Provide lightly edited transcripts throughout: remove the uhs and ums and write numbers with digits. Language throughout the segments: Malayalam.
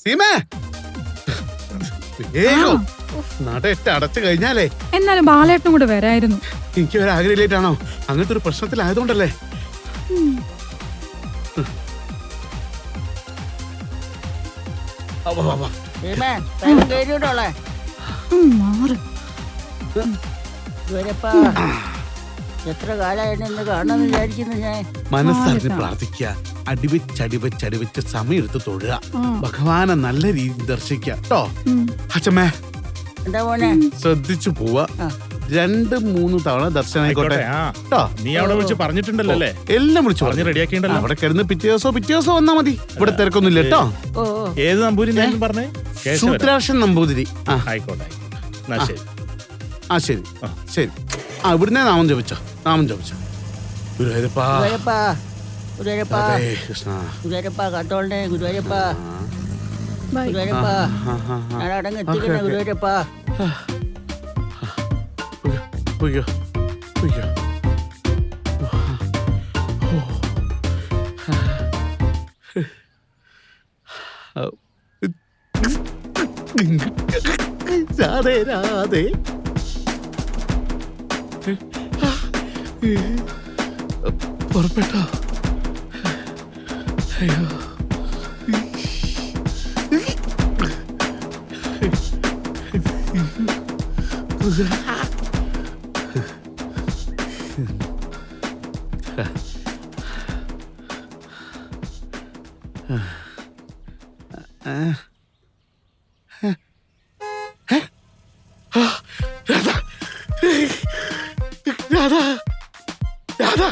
സീമേ നടയിട്ട് അടച്ചു കഴിഞ്ഞാലേ എന്നാലും ബാലേട്ടനും കൂടെ വരായിരുന്നു. എനിക്ക് ഒരു ആഗ്രഹമില്ലായിട്ടാണോ? അങ്ങനത്തെ ഒരു പ്രശ്നത്തിലായതുകൊണ്ടല്ലേ. എത്ര കാലമായിട്ട് കാണാന്ന് വിചാരിക്കുന്നു ഞാൻ. മനസ്സറിഞ്ഞ് പ്രാർത്ഥിക്കുക, അടിവെച്ചടിവെച്ചടിവെച്ച് സമയെടുത്ത് തൊഴുക, ഭഗവാനെ നല്ല രീതിയിൽ ദർശിക്കുക കേട്ടോ. അച്ഛമ്മേ എന്താ മോനെ ശ്രദ്ധിച്ചു പോവാ. 2-3 തവണ ദർശനം ആയിക്കോട്ടെ. നീ അവിടെ വിളിച്ച് പറഞ്ഞിട്ടുണ്ടല്ലോ അല്ലേ? എല്ലാം വിളിച്ചു പറഞ്ഞ് റെഡിയാക്കിണ്ടല്ലോ. അവിടെ കിടന്ന് പിറ്റേ ദിവസം വന്നാ മതി. ഇവിടെ തിരക്കൊന്നുമില്ല കേട്ടോ. ഏത് നമ്പൂരി പറഞ്ഞേ? സൂത്രാക്ഷൻ നമ്പൂതിരി. ആയിക്കോട്ടെ. ശരി. ശരി ശരി. ഇവിടുന്ന് നാമം ജപിച്ചോ. ഗുരുവായൂരപ്പാ കൃഷ്ണ ഗുരുവായൂരപ്പ കത്തോളനെ ഗുരുവായൂരപ്പ ഗുരുവായൂരപ്പ ഞാൻ അടങ്ങ് എത്തിക്കണേ ഗുരുവായൂരപ്പ. രാധേ രാധേ. പുറപ്പെട്ടോ? അയ്യോ രാധാ രാധാ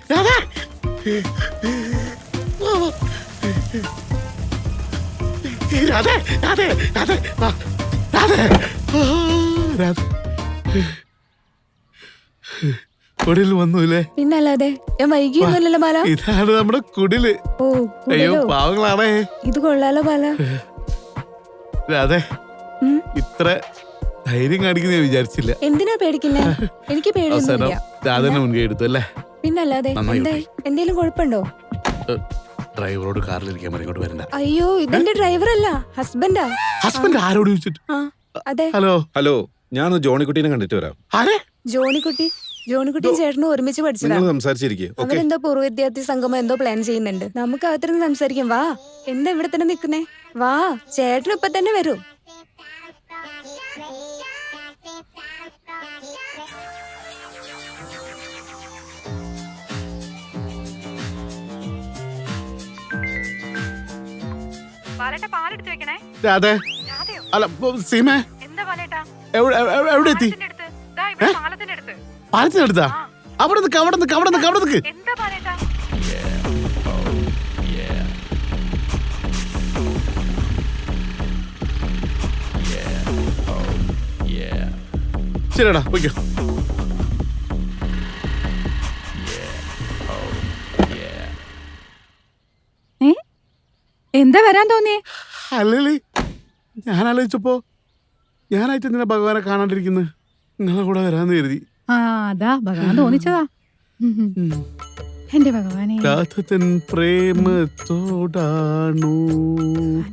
രാധാ രാധേ രാധേ രാധേ രാധേ രാധേ കുടിൽ വന്നൂല്ലേ? പിന്നല്ലാതെ ഞാൻ വൈകിയൊന്നുമല്ലല്ലോ ബാല. ഇതാണ് നമ്മുടെ കുടില്. ഓ അയ്യോ പാവങ്ങളാണേ. ഇത് കൊള്ളാലോ ബാല. രാധേ ഇത്ര ധൈര്യം കാണിക്കുന്ന ഞാൻ വിചാരിച്ചില്ല. എന്തിനാ പേടിക്കുന്നേ? എനിക്ക് പേടിയൊന്നുമില്ല. രാധനെ മുൻകൈ എടുത്തു അല്ലേ? പിന്നല്ലാതെ എന്തേലും കുഴപ്പമുണ്ടോ? ഡ്രൈവറോട് കാറിലിരിക്കാൻ പറഞ്ഞ് ഇങ്ങോട്ട് വരണ്ട. അയ്യോ ഇതെന്റെ ഡ്രൈവർ അല്ല, ഹസ്ബൻഡാ. ഹസ്ബൻഡ് ആരോട് ചോദിച്ചിട്ട്? അതെ. ഹലോ ഞാൻ ജോണിക്കുട്ടീനെ കണ്ടിട്ട് വരാം. ജോണിക്കുട്ടിയും ചേട്ടനും ഒരുമിച്ച് പഠിച്ചതാണ്. സംസാരിച്ചിരിക്കേ. അവരെന്തോ പൂർവ്വ വിദ്യാർത്ഥി സംഗമം എന്തോ പ്ലാൻ ചെയ്യുന്നുണ്ട്. നമുക്ക് അകത്തിരുന്ന് സംസാരിക്കാം. വാ. എന്താ ഇവിടെ തന്നെ നിക്കുന്നേ? വാ, ചേട്ടനും ഇപ്പൊ തന്നെ വരും. രാധേ അല്ല സീമേ എവിടെ എത്തി? പാലത്തിനടുത്താ? അവിടെ നിക്ക്. ശരിടാ പോയിക്കോ. എന്താ വരാൻ തോന്നിയേ? അല്ലേ ഞാൻ ആലോചിച്ചപ്പോ ഞാനായിട്ട് എന്തിനാ ഭഗവാനെ കാണാണ്ടിരിക്കുന്നത്? നിങ്ങളെ കൂടെ വരാന്ന് കരുതി. അതാ ഭഗവാൻ തോന്നിച്ചതാ. എന്റെ ഭഗവാനെ രാധതൻ പ്രേമത്തോടാണു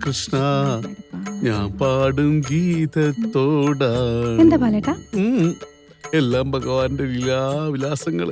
കൃഷ്ണ ഞാൻ പാടും ഗീതത്തോടാ. എന്താ പാലേട്ടാ? എല്ലാം ഭഗവാന്റെ ലീലാവിലാസങ്ങള്.